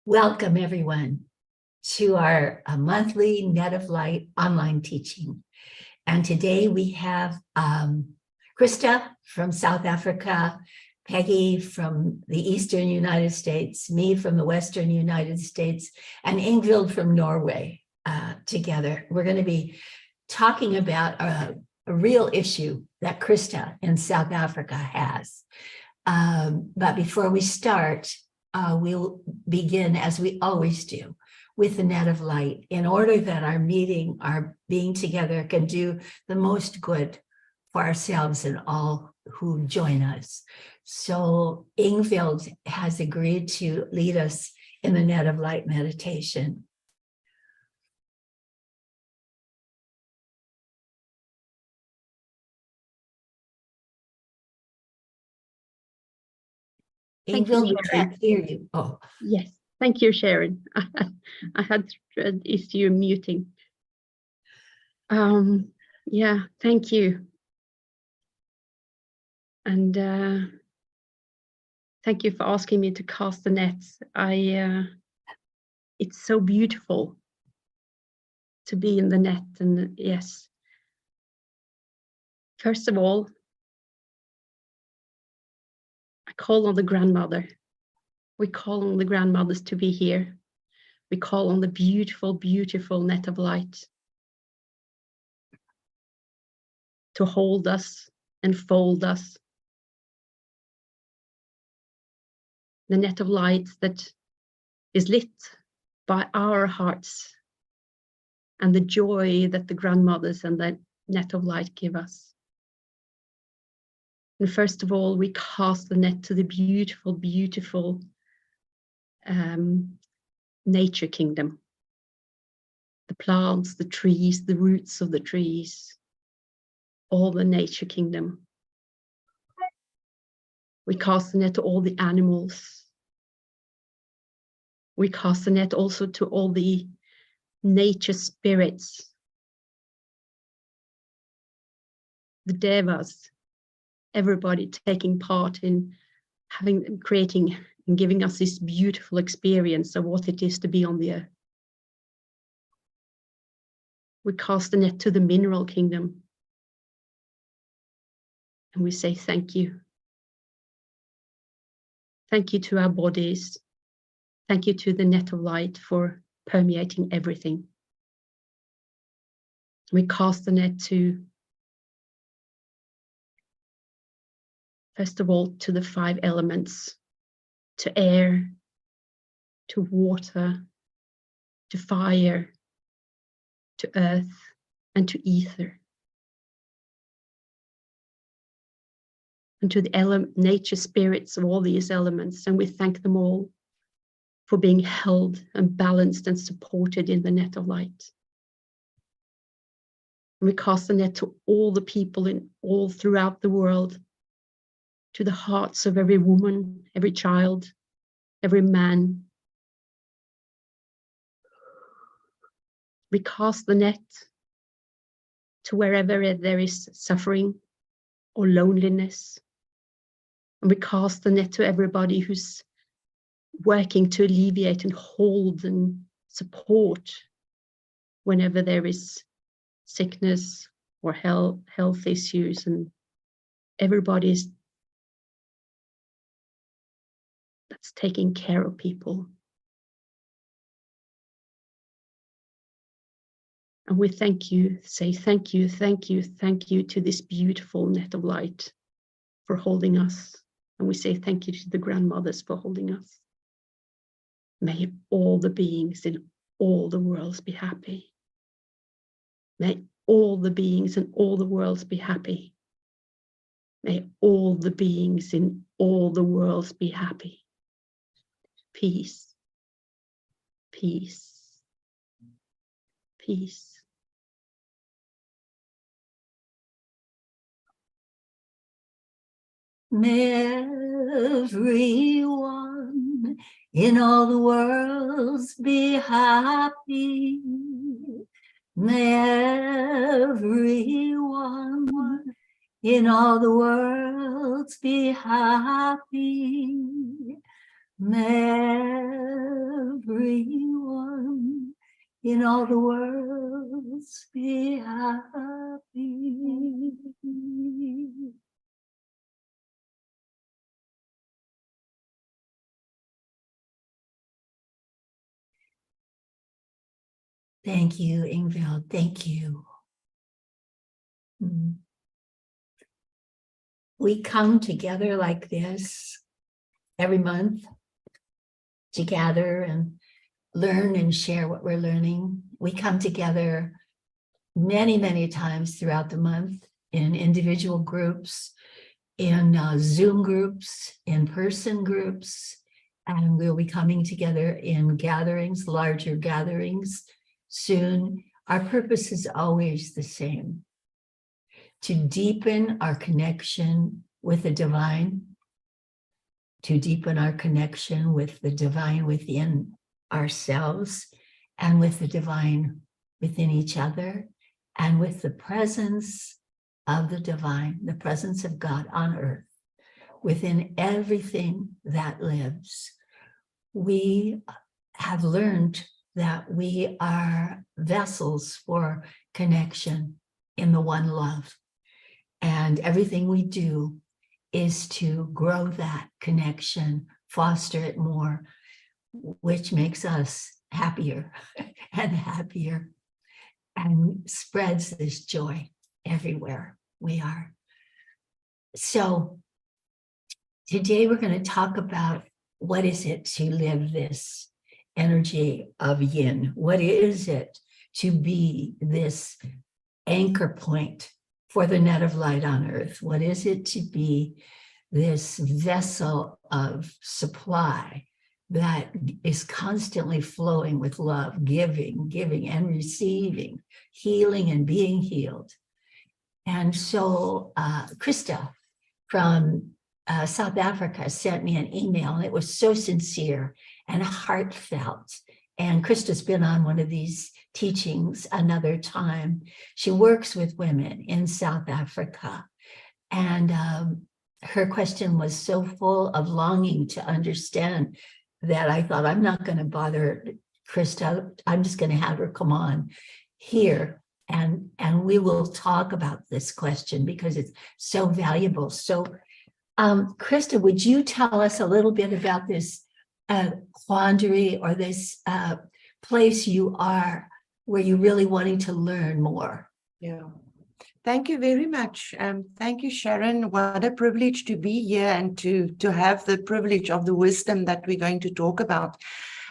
Welcome, everyone, to our monthly Net of Light online teaching. And today we have Krista from South Africa, Peggy from the Eastern United States, me from the Western United States, and Ingvild from Norway together. We're going to be talking about a real issue that Krista in South Africa has. But before we start, we'll begin, as we always do, with the net of light, in order that our being together can do the most good for ourselves and all who join us. So Ingvild has agreed to lead us in the net of light meditation. Ingvild, we can't hear you. Oh, yes. Thank you, Sharon. I had an issue muting. Yeah, thank you. And thank you for asking me to cast the nets. It's so beautiful to be in the net. And yes, first of all, I call on the grandmother. We call on the grandmothers to be here. We call on the beautiful, beautiful net of light to hold us and fold us. The net of light that is lit by our hearts and the joy that the grandmothers and the net of light give us. And first of all, we cast the net to the beautiful, beautiful nature kingdom. The plants, the trees, the roots of the trees, all the nature kingdom. We cast the net to all the animals. We cast the net also to all the nature spirits, the devas, everybody taking part in creating and giving us this beautiful experience of what it is to be on the earth. We cast the net to the mineral kingdom. And we say thank you. Thank you to our bodies. Thank you to the net of light for permeating everything. We cast the net to, first of all, to the 5 elements, to air, to water, to fire, to earth, and to ether. And to the nature spirits of all these elements. And we thank them all for being held and balanced and supported in the net of light. And we cast the net to all the people in all throughout the world, to the hearts of every woman, every child, every man. We cast the net to wherever there is suffering or loneliness. And we cast the net to everybody who's working to alleviate and hold and support whenever there is sickness or health issues, and everybody's that's taking care of people. And we thank you, say thank you, thank you, thank you to this beautiful net of light for holding us. And we say thank you to the grandmothers for holding us. May all the beings in all the worlds be happy. May all the beings in all the worlds be happy. May all the beings in all the worlds be happy. Peace, peace, peace. may everyone in all the worlds be happy. May everyone in all the worlds be happy. Everyone in all the world be happy. Thank you, Ingvild. Thank you. We come together like this every month to gather and learn and share what we're learning. We come together many, many times throughout the month in individual groups, in Zoom groups, in-person groups, and we'll be coming together in gatherings, larger gatherings soon. Our purpose is always the same: to deepen our connection with the divine, to deepen our connection with the divine within ourselves and with the divine within each other, and with the presence of the divine, the presence of God on earth, within everything that lives. We have learned that we are vessels for connection in the one love. And everything we do is to grow that connection, foster it more, which makes us happier and happier, and spreads this joy everywhere we are. So today we're going to talk about what is it to live this energy of yin? What is it to be this anchor point for the net of light on earth? What is it to be this vessel of supply that is constantly flowing with love, giving and receiving, healing and being healed? And so Krista from South Africa sent me an email, and it was so sincere and heartfelt. And Krista's been on one of these teachings another time. She works with women in South Africa. And her question was so full of longing to understand that I thought, I'm not going to bother Krista. I'm just going to have her come on here. And we will talk about this question because it's so valuable. So Krista, would you tell us a little bit about this quandary or this place you are where you're really wanting to learn more? Yeah. Thank you very much. Thank you, Sharon. What a privilege to be here and to have the privilege of the wisdom that we're going to talk about.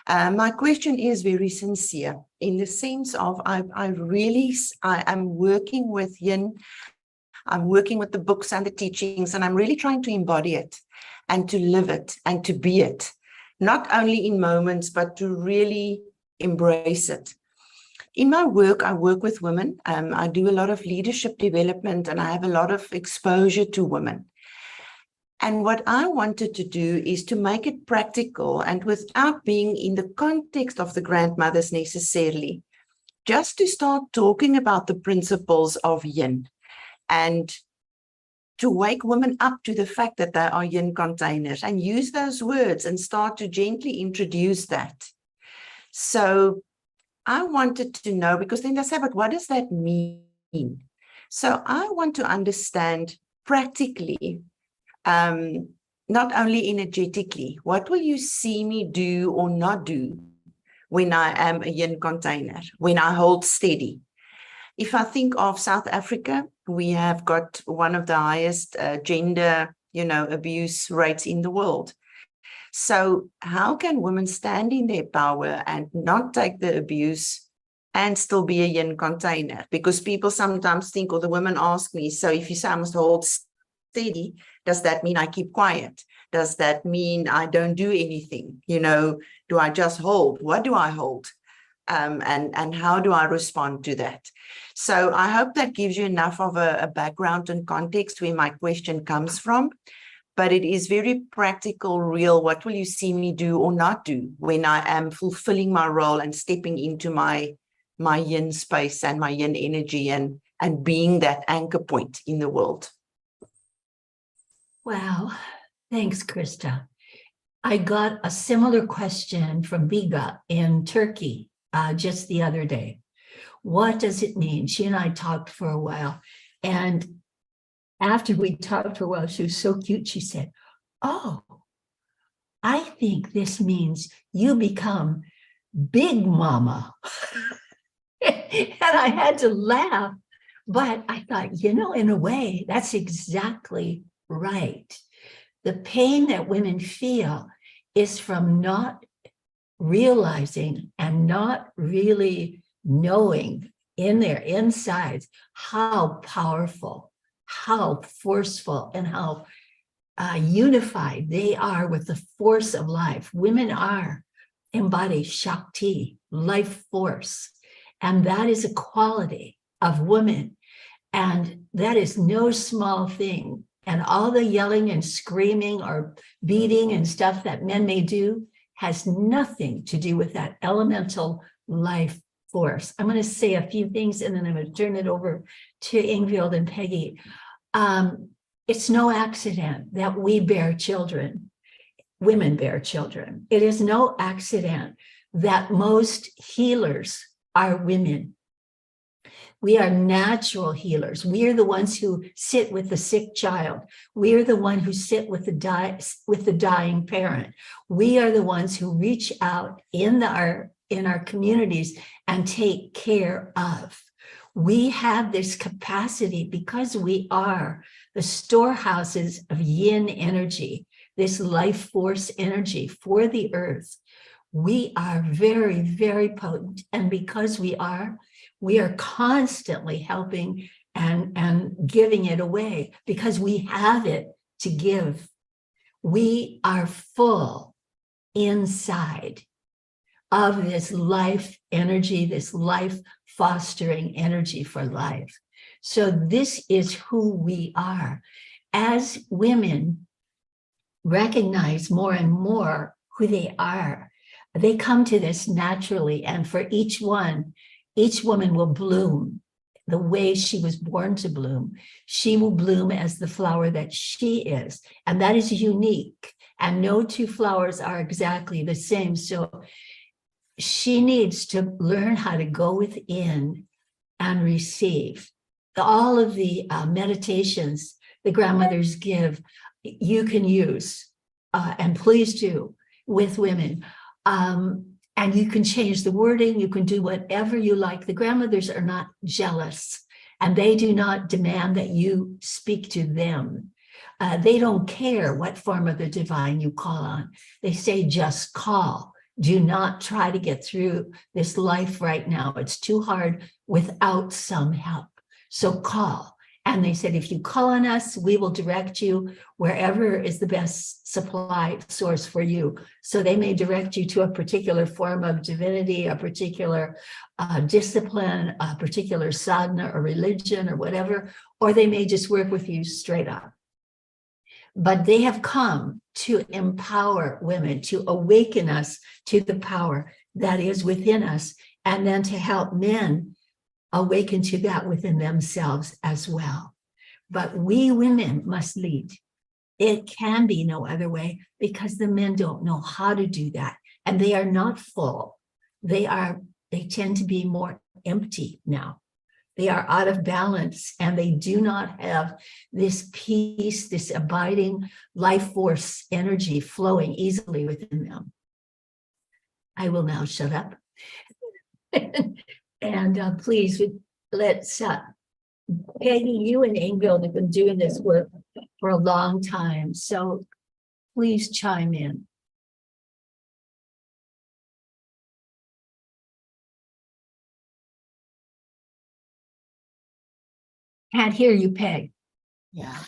My question is very sincere in the sense of I'm working with yin. I'm working with the books and the teachings, and I'm really trying to embody it and to live it and to be it, not only in moments, but to really embrace it. In my work, I work with women. I do a lot of leadership development, and I have a lot of exposure to women. And what I wanted to do is to make it practical and without being in the context of the grandmothers necessarily, just to start talking about the principles of yin and to wake women up to the fact that they are yin containers and use those words and start to gently introduce that. So I wanted to know, because then they say, but what does that mean? So I want to understand practically, not only energetically, what will you see me do or not do when I am a yin container, when I hold steady? If I think of South Africa, we have got one of the highest gender, abuse rates in the world. So how can women stand in their power and not take the abuse and still be a yin container? Because people sometimes think, or the women ask me, so if you say I must hold steady, does that mean I keep quiet? Does that mean I don't do anything? Do I just hold? What do I hold? And how do I respond to that? So I hope that gives you enough of a background and context where my question comes from. But it is very practical, real. What will you see me do or not do when I am fulfilling my role and stepping into my yin space and my yin energy and being that anchor point in the world? Wow. Thanks, Krista. I got a similar question from Biga in Turkey just the other day. What does it mean? She and I talked for a while. And after we talked for a while, she was so cute. She said, oh, I think this means you become big mama. And I had to laugh. But I thought, you know, in a way, that's exactly right. The pain that women feel is from not realizing and not really knowing in their insides how powerful, how forceful, and how unified they are with the force of life. Women embody Shakti, life force, and that is a quality of women, and that is no small thing. And all the yelling and screaming or beating and stuff that men may do has nothing to do with that elemental life force. I'm going to say a few things and then I'm going to turn it over to Ingvild and Peggy. It's no accident that we bear children, women bear children. It is no accident that most healers are women. We are natural healers. We are the ones who sit with the sick child. We are the ones who sit with the dying parent. We are the ones who reach out in our communities and take care of. We have this capacity because we are the storehouses of yin energy, this life force energy for the earth. We are very, very potent. And because we are constantly helping and giving it away because we have it to give. We are full inside of this life energy, this life fostering energy for life. So this is who we are. As women recognize more and more who they are, they come to this naturally. And for each woman will bloom the way she was born to bloom. She will bloom as the flower that she is. And that is unique. And no two flowers are exactly the same. So she needs to learn how to go within and receive. All of the meditations the grandmothers give, you can use, and please do, with women. And you can change the wording, you can do whatever you like. The grandmothers are not jealous, and they do not demand that you speak to them. They don't care what form of the divine you call on. They say, just call. Do not try to get through this life right now. It's too hard without some help. So call. And they said, if you call on us, we will direct you wherever is the best supply source for you. So they may direct you to a particular form of divinity, a particular discipline, a particular sadhana or religion or whatever, or they may just work with you straight up. But they have come to empower women, to awaken us to the power that is within us, and then to help men awaken to that within themselves as well. But we women must lead. It can be no other way because the men don't know how to do that. And they are not full. They tend to be more empty now. They are out of balance and they do not have this peace, this abiding life force energy flowing easily within them. I will now shut up. And please, let's, Peggy, you and Ingvild have been doing this work for a long time, so please chime in. Can't hear you, Peg. Yeah.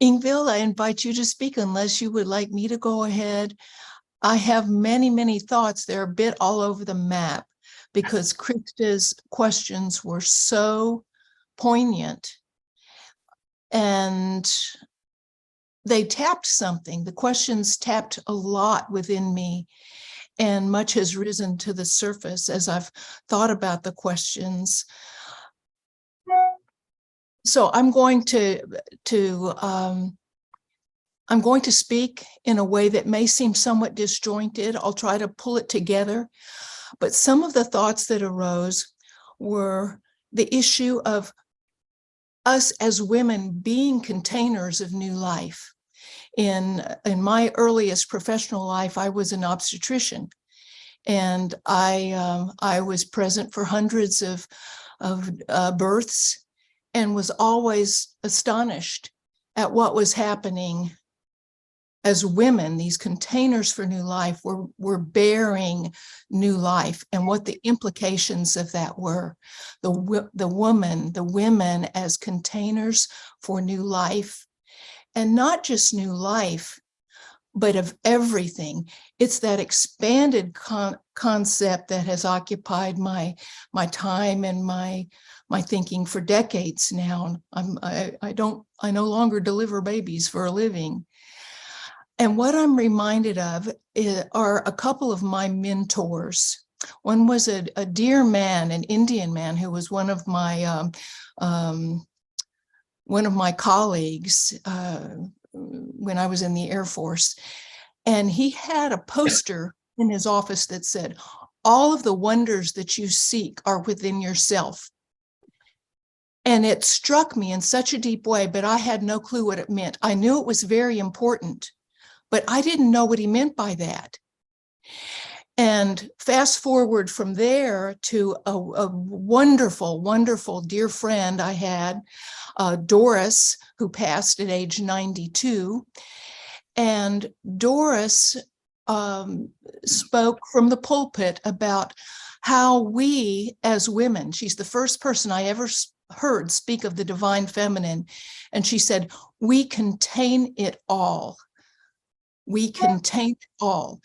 Ingvild, I invite you to speak unless you would like me to go ahead. I have many, many thoughts. They're a bit all over the map because Krista's questions were so poignant and they tapped something. The questions tapped a lot within me and much has risen to the surface as I've thought about the questions. So I'm going to I'm going to speak in a way that may seem somewhat disjointed. I'll try to pull it together. But some of the thoughts that arose were the issue of us as women being containers of new life. In my earliest professional life, I was an obstetrician, and I was present for hundreds of births and was always astonished at what was happening as women. These containers for new life were bearing new life, and what the implications of that were. The women as containers for new life, and not just new life, but of everything. It's that expanded concept that has occupied my time and my thinking for decades now. I no longer deliver babies for a living. And what I'm reminded of are a couple of my mentors. One was a dear man, an Indian man, who was one of my colleagues when I was in the Air Force. And he had a poster in his office that said, "All of the wonders that you seek are within yourself." And it struck me in such a deep way, but I had no clue what it meant. I knew it was very important, but I didn't know what he meant by that. And fast forward from there to a wonderful, wonderful dear friend I had, Doris, who passed at age 92. And Doris spoke from the pulpit about how we as women, she's the first person I ever heard speak of the divine feminine. And she said, "We contain it all. We contain it all."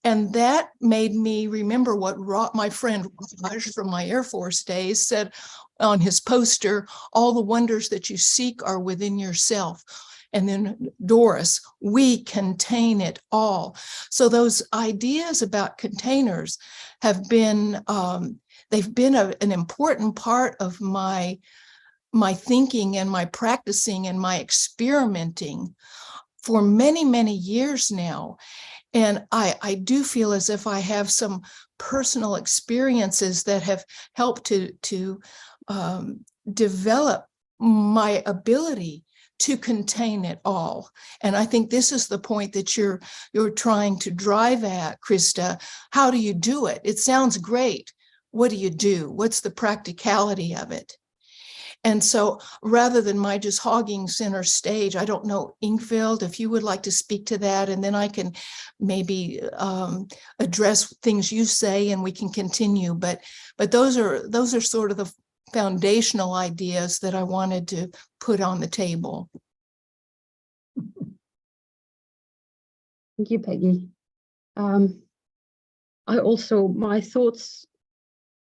And that made me remember what my friend Raj from my Air Force days said on his poster, "All the wonders that you seek are within yourself." And then Doris, "We contain it all." So those ideas about containers have been, they've been an important part of my thinking and my practicing and my experimenting for many, many years now. And I do feel as if I have some personal experiences that have helped to develop my ability to contain it all. And I think this is the point that you're trying to drive at, Krista. How do you do it? It sounds great. What do you do? What's the practicality of it? And so rather than my just hogging center stage, I don't know, Ingvild, if you would like to speak to that, and then I can maybe address things you say and we can continue. But those are sort of the foundational ideas that I wanted to put on the table. Thank you, Peggy. My thoughts,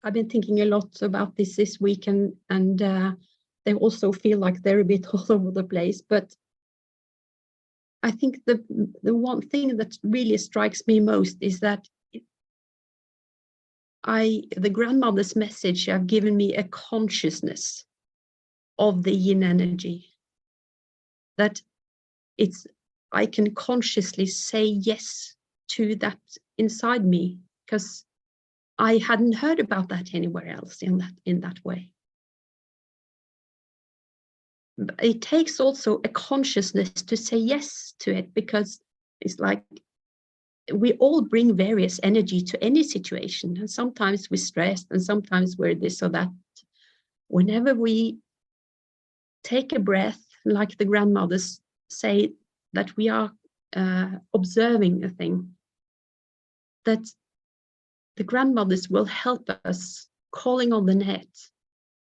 I've been thinking a lot about this week, and they also feel like they're a bit all over the place. But I think the one thing that really strikes me most is that the grandmother's message have given me a consciousness of the yin energy, that I can consciously say yes to that inside me, because I hadn't heard about that anywhere else in that way. But it takes also a consciousness to say yes to it, because it's like we all bring various energy to any situation, and sometimes we're stressed and sometimes we're this or that. Whenever we take a breath, like the grandmothers say, that we are observing a thing, that the grandmothers will help us. Calling on the net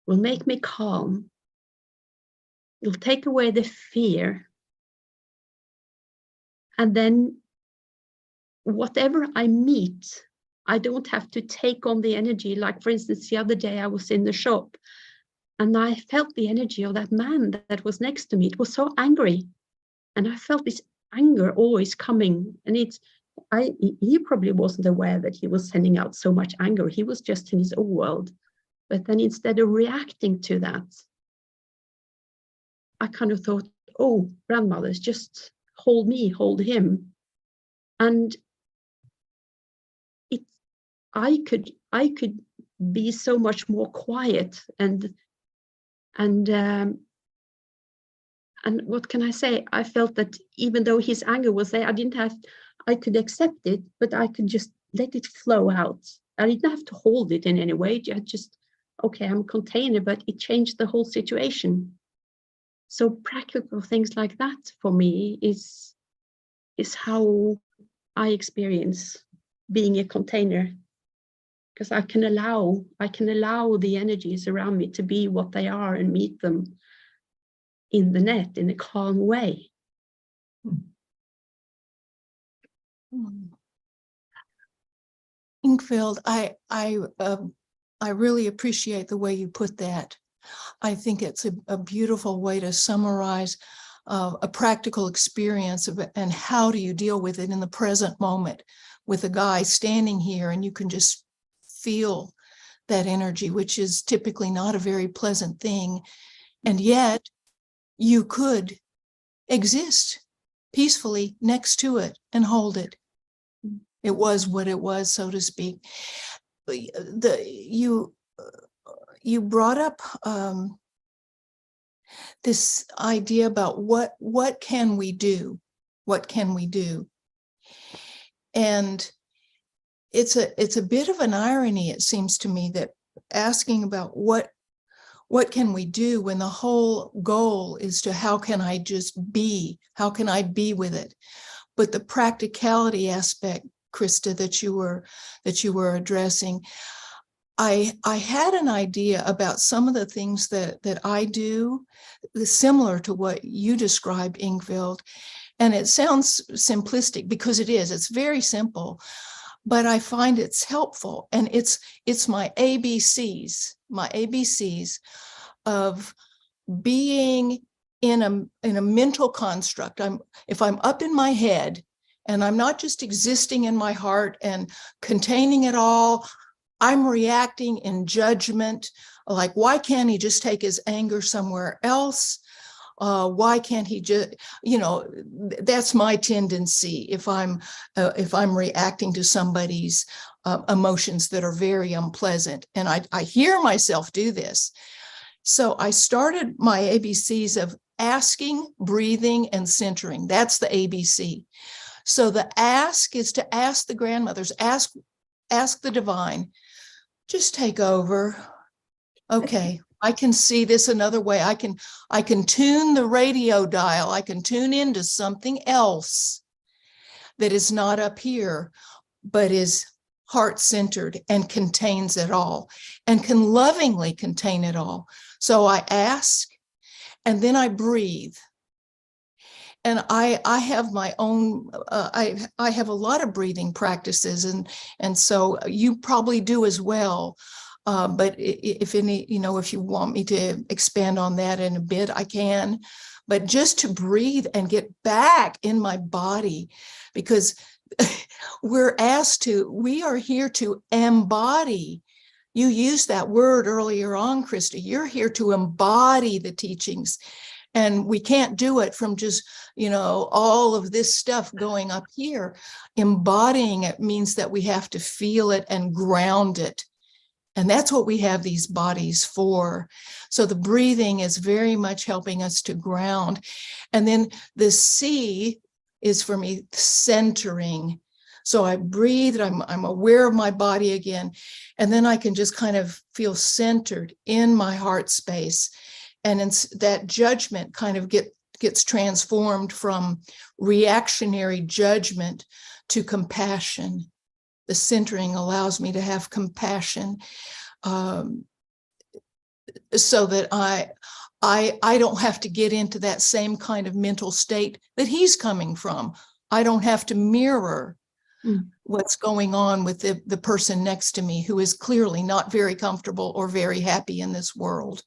will make me calm. It'll take away the fear. And then whatever I meet, I don't have to take on the energy. Like, for instance, the other day I was in the shop and I felt the energy of that man that was next to me. It was so angry. And I felt this anger always coming. And he probably wasn't aware that he was sending out so much anger. He was just in his own world. But then instead of reacting to that, I kind of thought, oh, grandmothers, just hold me, hold him. And I could be so much more quiet and what can I say? I felt that even though his anger was there, I could accept it, but I could just let it flow out. I didn't have to hold it in any way. I just, okay, I'm a container, but it changed the whole situation. So practical things like that for me is how I experience being a container, because I can allow the energies around me to be what they are and meet them in the net in a calm way. Ingvild, I really appreciate the way you put that. I think it's a beautiful way to summarize a practical experience of it, and how do you deal with it in the present moment with a guy standing here, and you can just feel that energy, which is typically not a very pleasant thing. And yet you could exist peacefully next to it and hold it. It was what it was, so to speak. You brought up this idea about what can we do? What can we do? And it's a bit of an irony, it seems to me, that asking about what can we do when the whole goal is to how can I just be? How can I be with it? But the practicality aspect, Krista, that you were addressing, I had an idea about some of the things that I do, similar to what you described, Ingvild. And it sounds simplistic because it is. It's very simple, but I find it's helpful. And it's my ABCs of being in a mental construct. If I'm up in my head and I'm not just existing in my heart and containing it all, I'm reacting in judgment, like, why can't he just take his anger somewhere else? Why can't he just, that's my tendency if I'm reacting to somebody's emotions that are very unpleasant. And I hear myself do this. So I started my ABCs of asking, breathing, and centering. That's the ABC. So the ask is to ask the grandmothers, ask the divine, just take over. Okay, I can see this another way. I can tune the radio dial. I can tune into something else that is not up here, but is heart-centered and contains it all and can lovingly contain it all. So I ask, and then I breathe. And I have my own, I have a lot of breathing practices, and so you probably do as well. But if you want me to expand on that in a bit, I can. But just to breathe and get back in my body, because we are here to embody. You used that word earlier on, Krista. You're here to embody the teachings. And we can't do it from just, all of this stuff going up here. Embodying it means that we have to feel it and ground it. And that's what we have these bodies for. So the breathing is very much helping us to ground. And then the C is for me centering. So I breathe, I'm aware of my body again, and then I can just kind of feel centered in my heart space. And that judgment kind of gets transformed from reactionary judgment to compassion. The centering allows me to have compassion, so that I don't have to get into that same kind of mental state that he's coming from. I don't have to mirror what's going on with the person next to me who is clearly not very comfortable or very happy in this world.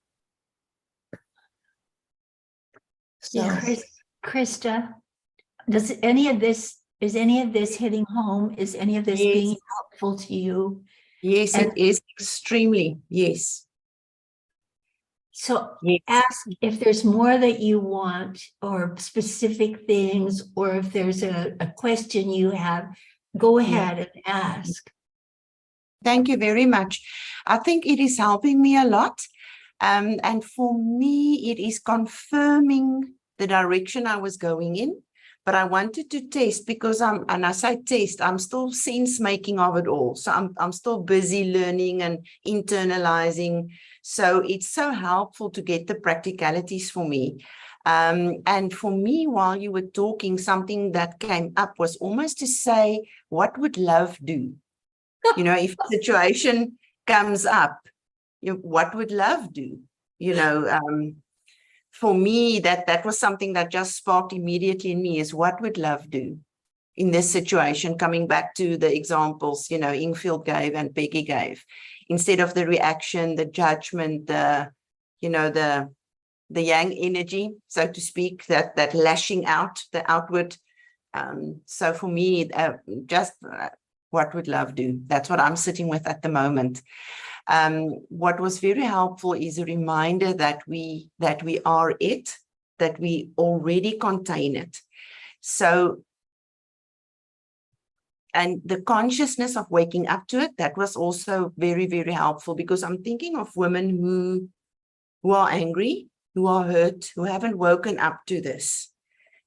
So. Yeah, Krista, is any of this hitting home? Is any of this being helpful to you? Yes, it is extremely. Yes. So Yes. ask if there's more that you want or specific things, or if there's a question you have, go ahead and ask. Thank you very much. I think it is helping me a lot. And for me, it is confirming the direction I was going in. But I wanted to test because and I say test, I'm still sense making of it all. So I'm still busy learning and internalizing. So it's so helpful to get the practicalities for me. And for me, while you were talking, something that came up was almost to say, what would love do? You know, if a situation comes up, what would love do? You know, for me, that was something that just sparked immediately in me is what would love do in this situation, coming back to the examples, you know, Ingfield gave and Peggy gave, instead of the reaction, the judgment, the yang energy, so to speak, that lashing out, the outward. So for me, what would love do? That's what I'm sitting with at the moment. What was very helpful is a reminder that we are it, that we already contain it. So, and the consciousness of waking up to it, that was also very, very helpful, because I'm thinking of women who are angry, who are hurt, who haven't woken up to this,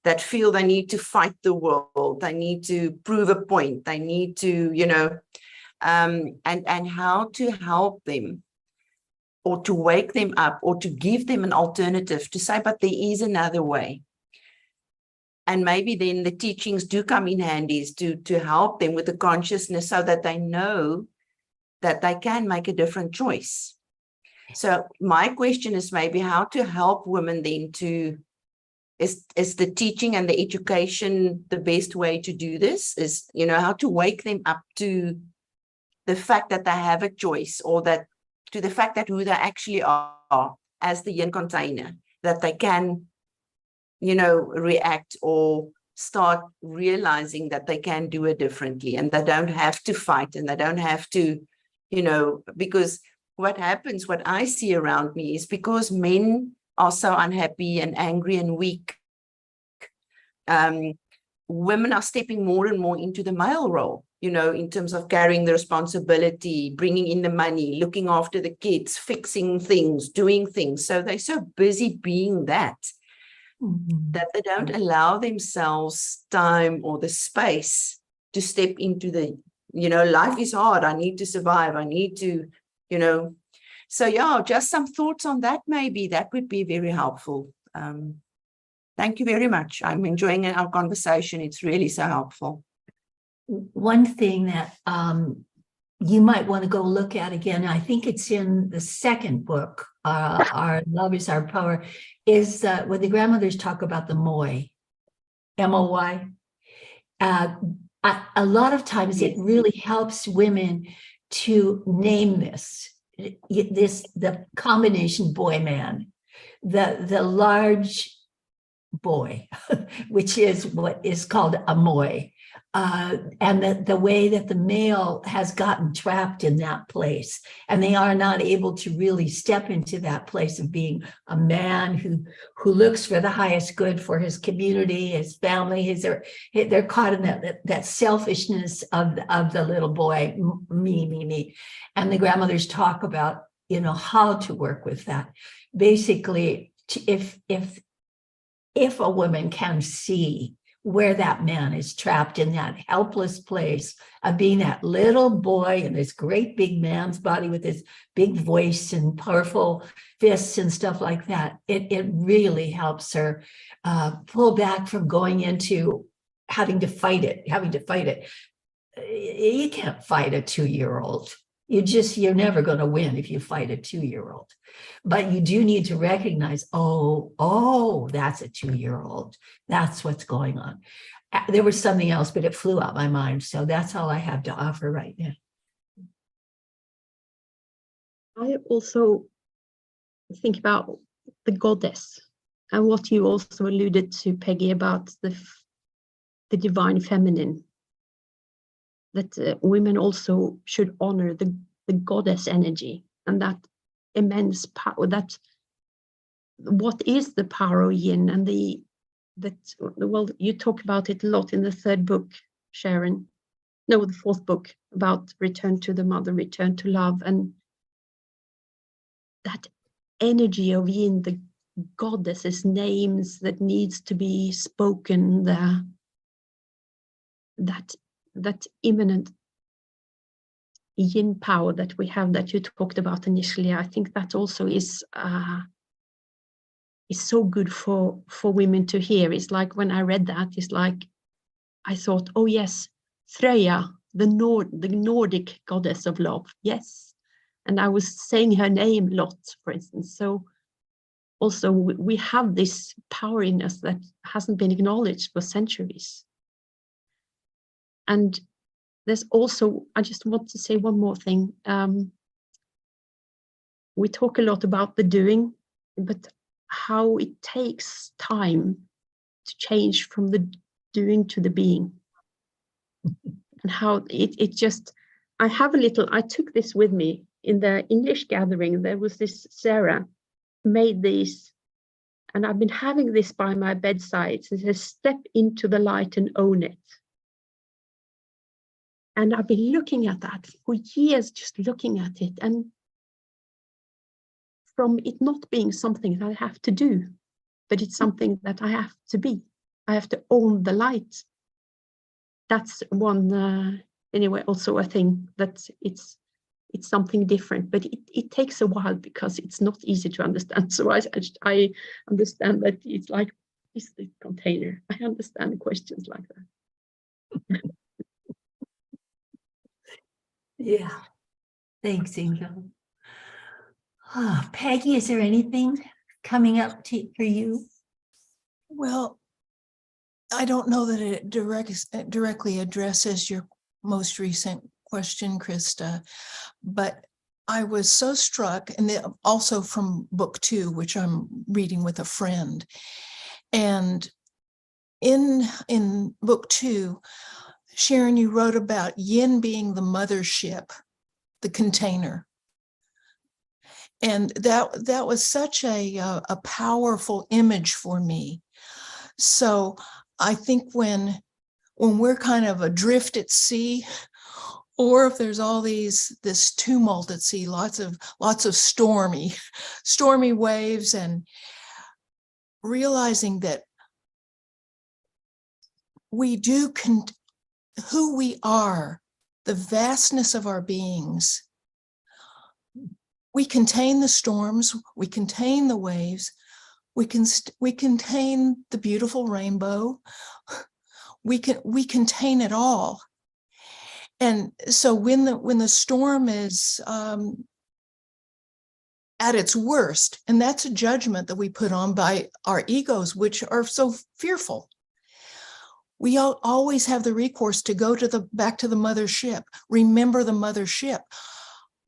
that feel they need to fight the world, they need to prove a point, they need to, you know, and how to help them, or to wake them up, or to give them an alternative, to say, but there is another way. And maybe then the teachings do come in handy to help them with the consciousness, so that they know that they can make a different choice. So my question is maybe how to help women then to, is the teaching and the education the best way to do this? Is, you know, how to wake them up to the fact that they have a choice, or that to the fact that who they actually are as the yin container, that they can, you know, react or start realizing that they can do it differently, and they don't have to fight, and they don't have to, you know, because what happens, what I see around me is because men are so unhappy and angry and weak, women are stepping more and more into the male role, you know, in terms of carrying the responsibility, bringing in the money, looking after the kids, fixing things, doing things. So they're so busy being that, that they don't allow themselves time or the space to step into the, you know, life is hard. I need to survive. I need to, you know. So yeah, just some thoughts on that. Maybe that would be very helpful. Thank you very much. I'm enjoying our conversation. It's really so helpful. One thing that you might want to go look at again, I think it's in the second book, Our Love is Our Power, is when the grandmothers talk about the MOY, M-O-Y. A lot of times it really helps women to name the combination boy-man, the large boy, which is what is called a moy, and the way that the male has gotten trapped in that place, and they are not able to really step into that place of being a man who looks for the highest good for his community, his family. They're caught in that selfishness of the little boy, me, and the grandmothers talk about, you know, how to work with that. Basically, if a woman can see where that man is trapped in that helpless place of being that little boy in this great big man's body with his big voice and powerful fists and stuff like that, it really helps her pull back from going into having to fight it. You can't fight a 2-year-old. You're never going to win if you fight a 2-year-old. But you do need to recognize, oh, that's a 2-year-old. That's what's going on. There was something else, but it flew out my mind. So that's all I have to offer right now. I also think about the goddess, and what you also alluded to, Peggy, about the divine feminine, that women also should honor the goddess energy, and that immense power, that what is the power of yin, and well, you talk about it a lot in the third book, Sharon. No, the fourth book, about return to the mother, return to love, and that energy of yin, the goddesses' names that needs to be spoken, that imminent yin power that we have, that you talked about initially. I think that also is so good for women to hear. It's like when I read that, it's like I thought, oh yes, Freya, the Nordic goddess of love, yes. And I was saying her name a lot, for instance. So also we have this power in us that hasn't been acknowledged for centuries. And there's also, I just want to say one more thing. We talk a lot about the doing, but how it takes time to change from the doing to the being. And how it just, I took this with me in the English gathering. There was this Sarah made these, and I've been having this by my bedside. It says, step into the light and own it. And I've been looking at that for years, just looking at it. And from it not being something that I have to do, but it's something that I have to be. I have to own the light. That's one, anyway, also a thing that it's something different, but it takes a while because it's not easy to understand. So I understand that it's like, is the container? I understand questions like that. Yeah. Thanks, Ingo. Oh, Peggy, is there anything coming up for you? Well, I don't know that it directly addresses your most recent question, Krista, but I was so struck, and also from book 2, which I'm reading with a friend. And in book 2, Sharon, you wrote about yin being the mothership, the container. And that was such a powerful image for me. So I think when we're kind of adrift at sea, or if there's all this tumult at sea, lots of stormy waves, and realizing that we do who we are, the vastness of our beings. We contain the storms, we contain the waves, we contain the beautiful rainbow, we contain it all. And so when the storm is at its worst, and that's a judgment that we put on by our egos, which are so fearful, we always have the recourse to go back to the mothership. Remember the mothership.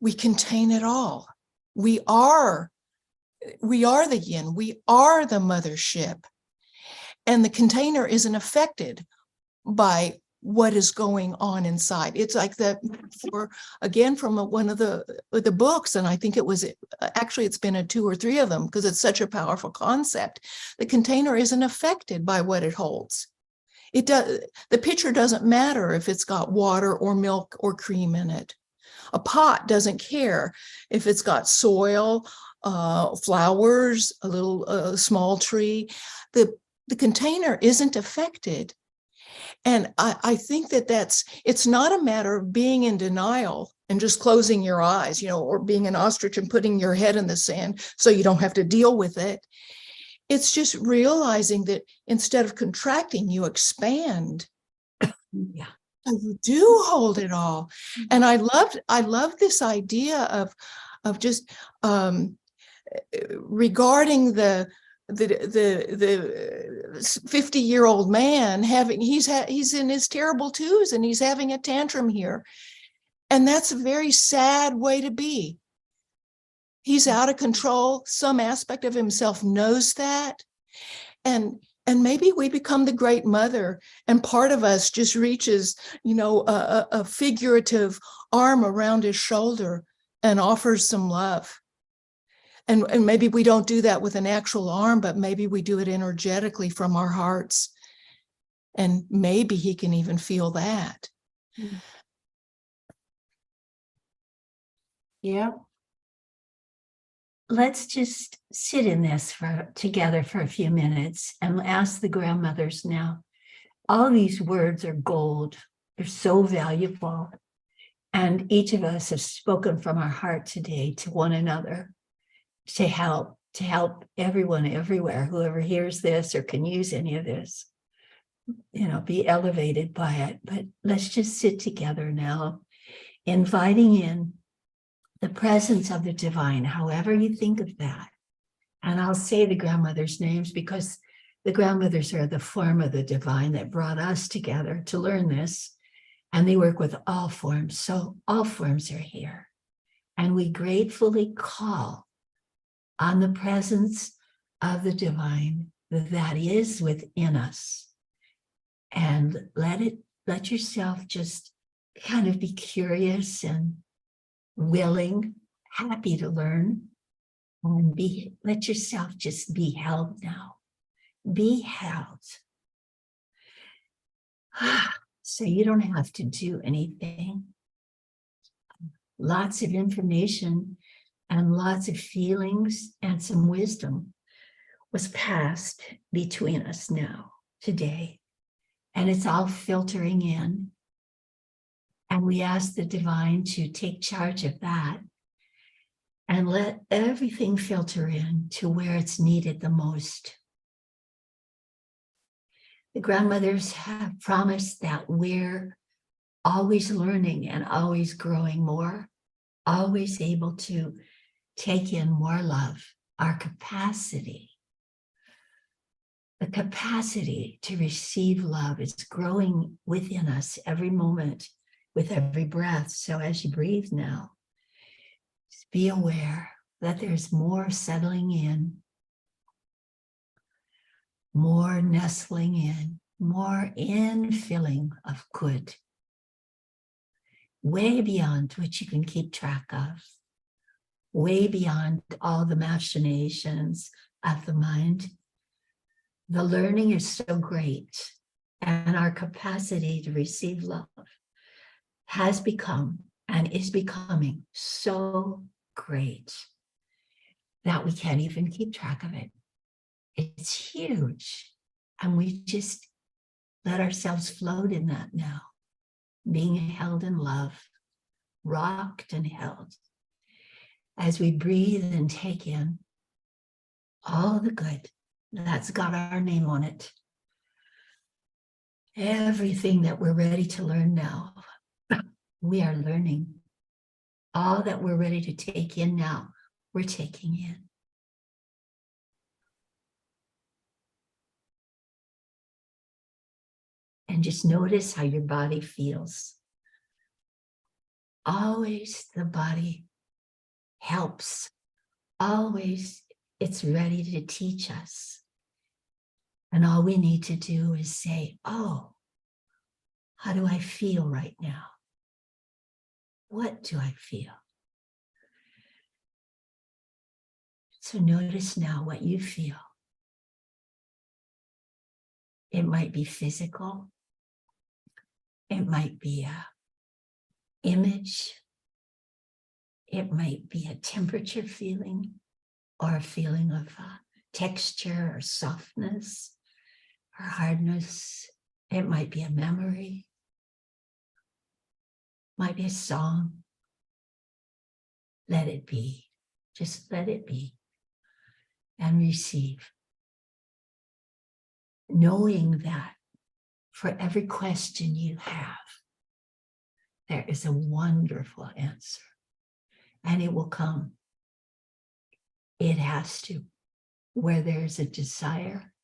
We contain it all. We are the yin. We are the mothership. And the container isn't affected by what is going on inside. It's like that, again, from one of the books, and I think it was, actually it's been 2 or 3 of them, because it's such a powerful concept. The container isn't affected by what it holds. The pitcher doesn't matter if it's got water or milk or cream in it. A pot doesn't care if it's got soil, flowers, a little small tree. The container isn't affected. And I think it's not a matter of being in denial and just closing your eyes, or being an ostrich and putting your head in the sand so you don't have to deal with it. It's just realizing that instead of contracting, you expand. Yeah. And you do hold it all. And I love this idea of just regarding the 50-year-old man he's in his terrible twos and he's having a tantrum here. And that's a very sad way to be. He's out of control. Some aspect of himself knows that. And maybe we become the great mother, and part of us just reaches, a figurative arm around his shoulder and offers some love. And maybe we don't do that with an actual arm, but maybe we do it energetically from our hearts. And maybe he can even feel that. Yeah. Let's just sit in this together for a few minutes and ask the grandmothers now. All these words are gold. They're so valuable. And each of us have spoken from our heart today to one another to help everyone everywhere, whoever hears this or can use any of this, be elevated by it. But let's just sit together now, inviting in the presence of the divine, however you think of that. And I'll say the grandmothers' names because the grandmothers are the form of the divine that brought us together to learn this. And they work with all forms. So all forms are here. And we gratefully call on the presence of the divine that is within us. And let yourself just kind of be curious and willing, happy to learn, and let yourself just be held now. Be held. So you don't have to do anything. Lots of information and lots of feelings and some wisdom was passed between us now, today. And it's all filtering in. And we ask the divine to take charge of that and let everything filter in to where it's needed the most. The grandmothers have promised that we're always learning and always growing more, always able to take in more love. Our capacity, the capacity to receive love is growing within us every moment with every breath. So as you breathe now, just be aware that there's more settling in, more nestling in, more infilling of good, way beyond what you can keep track of, way beyond all the machinations of the mind. The learning is so great, and our capacity to receive love has become and is becoming so great that we can't even keep track of it. It's huge. And we just let ourselves float in that now, being held in love, rocked and held, as we breathe and take in all the good that's got our name on it. Everything that we're ready to learn now, we are learning. All that we're ready to take in now, we're taking in. And just notice how your body feels. Always the body helps. Always it's ready to teach us. And all we need to do is say, oh, how do I feel right now? What do I feel? So notice now what you feel. It might be physical. It might be an image. It might be a temperature feeling or a feeling of texture or softness or hardness. It might be a memory. Might be a song. Let it be. Just let it be. And receive. Knowing that for every question you have, there is a wonderful answer. And it will come. It has to. Where there's a desire,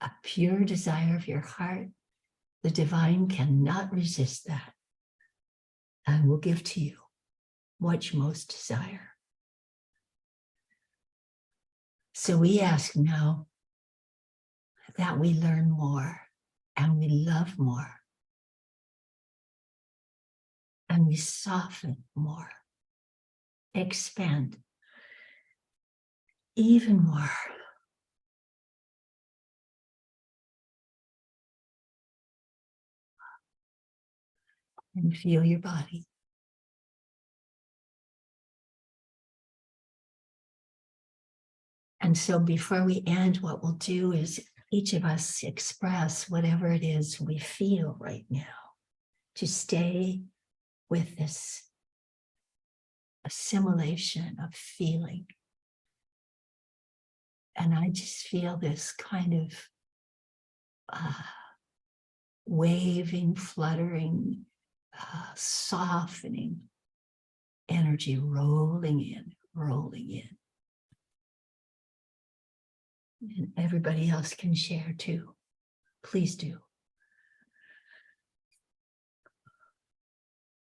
a pure desire of your heart, the divine cannot resist that and will give to you what you most desire. So we ask now that we learn more and we love more and we soften more, expand. even more. And feel your body. And so before we end, what we'll do is each of us express whatever it is we feel right now to stay with this assimilation of feeling. And I just feel this kind of waving, fluttering, softening energy rolling in, rolling in. And everybody else can share too. Please do.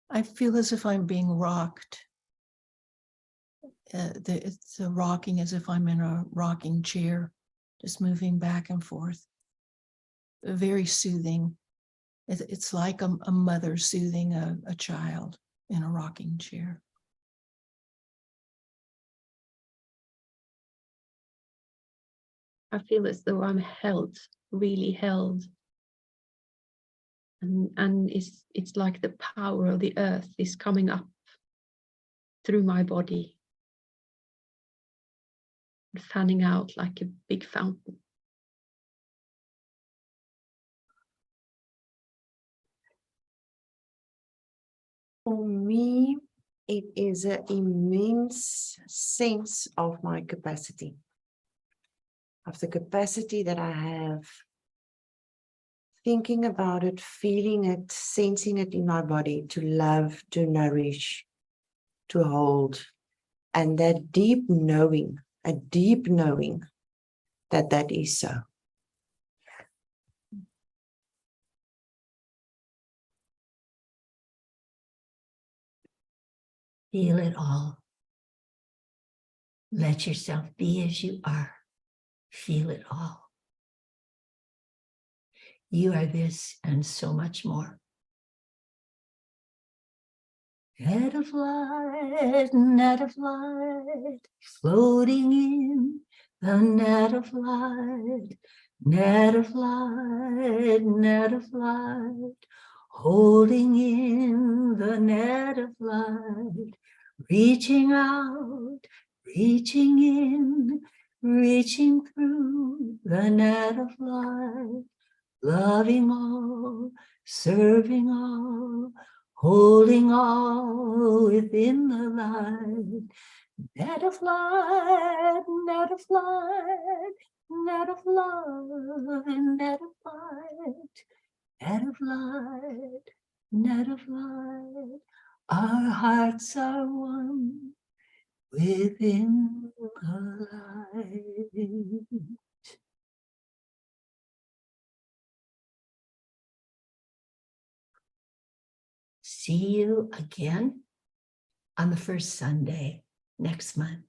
I feel as if I'm being rocked. It's rocking as if I'm in a rocking chair, just moving back and forth. Very soothing. It's like a mother soothing a child in a rocking chair. I feel as though I'm held, really held. And it's like the power of the earth is coming up through my body, and fanning out like a big fountain. For me, it is an immense sense of my capacity, of the capacity that I have, thinking about it, feeling it, sensing it in my body, to love, to nourish, to hold, and that deep knowing, a deep knowing that that is so. Feel it all. Let yourself be as you are. Feel it all. You are this and so much more. Net of light, floating in the net of light, net of light, net of light, holding in the net of light, reaching out, reaching in, reaching through the net of light, loving all, serving all, holding all within the light. Net of light, net of light, net of love, net of light, net of light, net of light. Our hearts are one within the light. See you again on the first Sunday next month.